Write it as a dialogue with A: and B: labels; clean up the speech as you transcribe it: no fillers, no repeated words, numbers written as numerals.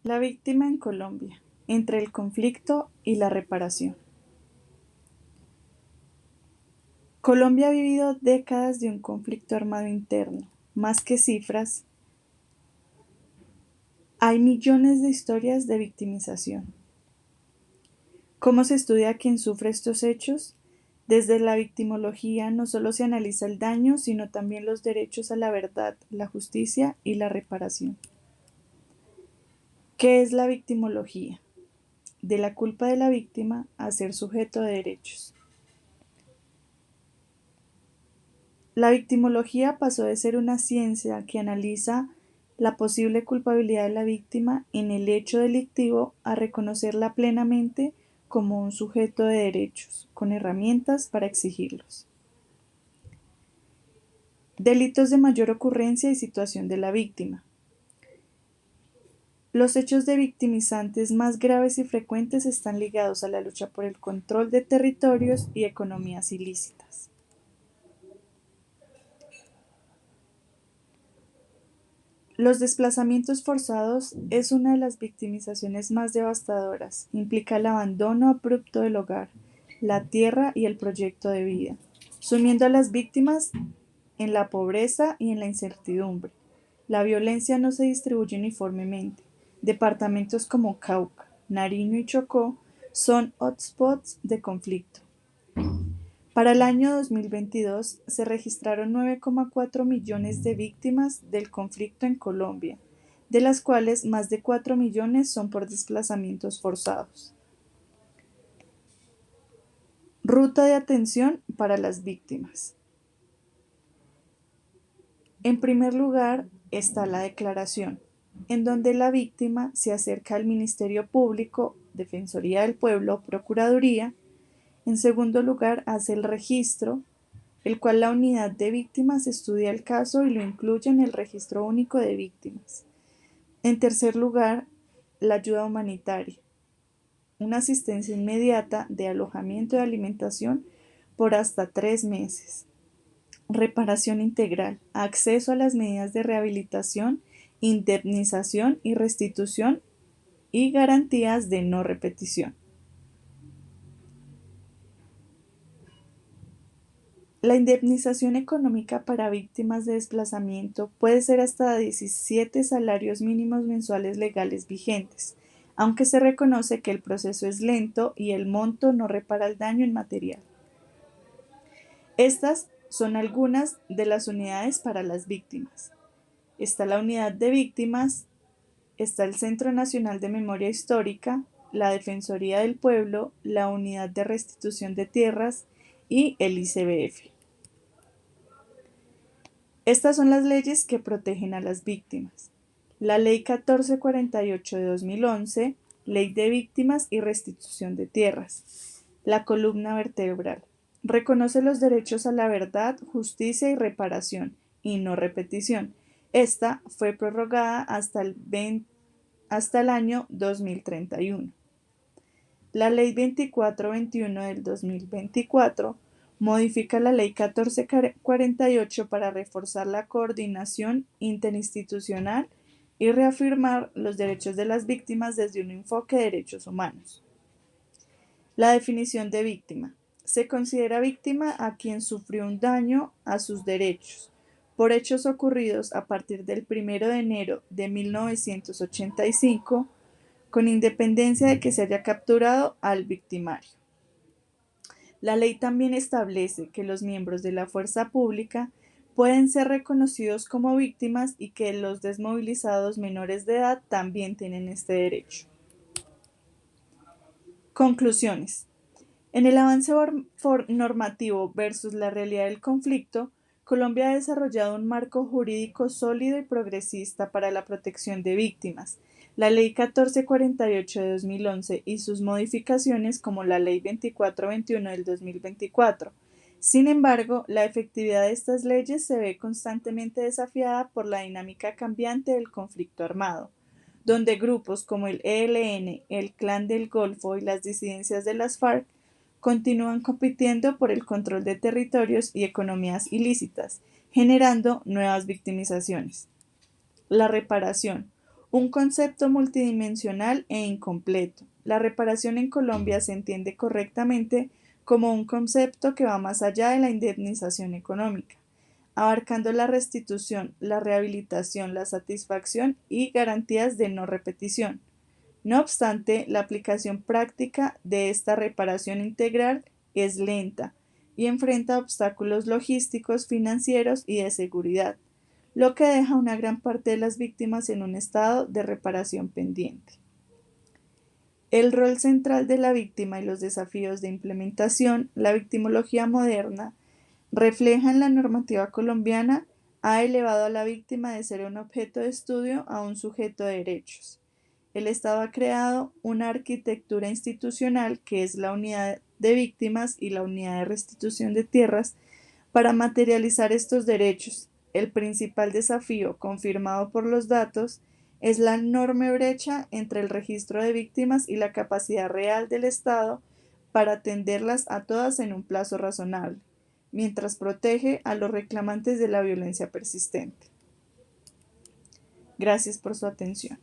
A: La víctima en Colombia, entre el conflicto y la reparación. Colombia ha vivido décadas de un conflicto armado interno. Más que cifras, hay millones de historias de victimización. ¿Cómo se estudia a quien sufre estos hechos? Desde la victimología no solo se analiza el daño, sino también los derechos a la verdad, la justicia y la reparación. ¿Qué es la victimología? De la culpa de la víctima a ser sujeto de derechos. La victimología pasó de ser una ciencia que analiza la posible culpabilidad de la víctima en el hecho delictivo a reconocerla plenamente como un sujeto de derechos, con herramientas para exigirlos. Delitos de mayor ocurrencia y situación de la víctima. Los hechos de victimizantes más graves y frecuentes están ligados a la lucha por el control de territorios y economías ilícitas. Los desplazamientos forzados es una de las victimizaciones más devastadoras. Implica el abandono abrupto del hogar, la tierra y el proyecto de vida, sumiendo a las víctimas en la pobreza y en la incertidumbre. La violencia no se distribuye uniformemente. Departamentos como Cauca, Nariño y Chocó son hotspots de conflicto. Para el año 2022 se registraron 9,4 millones de víctimas del conflicto en Colombia, de las cuales más de 4 millones son por desplazamientos forzados. Ruta de atención para las víctimas. En primer lugar está la declaración, en donde la víctima se acerca al Ministerio Público, Defensoría del Pueblo, Procuraduría. En segundo lugar, hace el registro, el cual la unidad de víctimas estudia el caso y lo incluye en el registro único de víctimas. En tercer lugar, la ayuda humanitaria, una asistencia inmediata de alojamiento y alimentación por hasta 3 meses. Reparación integral, acceso a las medidas de rehabilitación, indemnización y restitución y garantías de no repetición. La indemnización económica para víctimas de desplazamiento puede ser hasta 17 salarios mínimos mensuales legales vigentes, aunque se reconoce que el proceso es lento y el monto no repara el daño inmaterial. Estas son algunas de las unidades para las víctimas. Está la unidad de víctimas, está el Centro Nacional de Memoria Histórica, la Defensoría del Pueblo, la Unidad de Restitución de Tierras y el ICBF. Estas son las leyes que protegen a las víctimas. La Ley 1448 de 2011, Ley de Víctimas y Restitución de Tierras. La columna vertebral. Reconoce los derechos a la verdad, justicia y reparación, y no repetición. Esta fue prorrogada hasta el año 2031. La Ley 2421 del 2024 modifica la Ley 1448 para reforzar la coordinación interinstitucional y reafirmar los derechos de las víctimas desde un enfoque de derechos humanos. La definición de víctima. Se considera víctima a quien sufrió un daño a sus derechos por hechos ocurridos a partir del 1 de enero de 1985, con independencia de que se haya capturado al victimario. La ley también establece que los miembros de la fuerza pública pueden ser reconocidos como víctimas y que los desmovilizados menores de edad también tienen este derecho. Conclusiones. En el avance normativo versus la realidad del conflicto, Colombia ha desarrollado un marco jurídico sólido y progresista para la protección de víctimas. La Ley 1448 de 2011 y sus modificaciones como la Ley 2421 del 2024. Sin embargo, la efectividad de estas leyes se ve constantemente desafiada por la dinámica cambiante del conflicto armado, donde grupos como el ELN, el Clan del Golfo y las disidencias de las FARC continúan compitiendo por el control de territorios y economías ilícitas, generando nuevas victimizaciones. La reparación, Un concepto multidimensional e incompleto. La reparación en Colombia se entiende correctamente como un concepto que va más allá de la indemnización económica, abarcando la restitución, la rehabilitación, la satisfacción y garantías de no repetición. No obstante, la aplicación práctica de esta reparación integral es lenta y enfrenta obstáculos logísticos, financieros y de seguridad, lo que deja una gran parte de las víctimas en un estado de reparación pendiente. El rol central de la víctima y los desafíos de implementación, la victimología moderna, refleja en la normativa colombiana, ha elevado a la víctima de ser un objeto de estudio a un sujeto de derechos. El Estado ha creado una arquitectura institucional que es la unidad de víctimas y la unidad de restitución de tierras para materializar estos derechos. El principal desafío, confirmado por los datos, es la enorme brecha entre el registro de víctimas y la capacidad real del Estado para atenderlas a todas en un plazo razonable, mientras protege a los reclamantes de la violencia persistente. Gracias por su atención.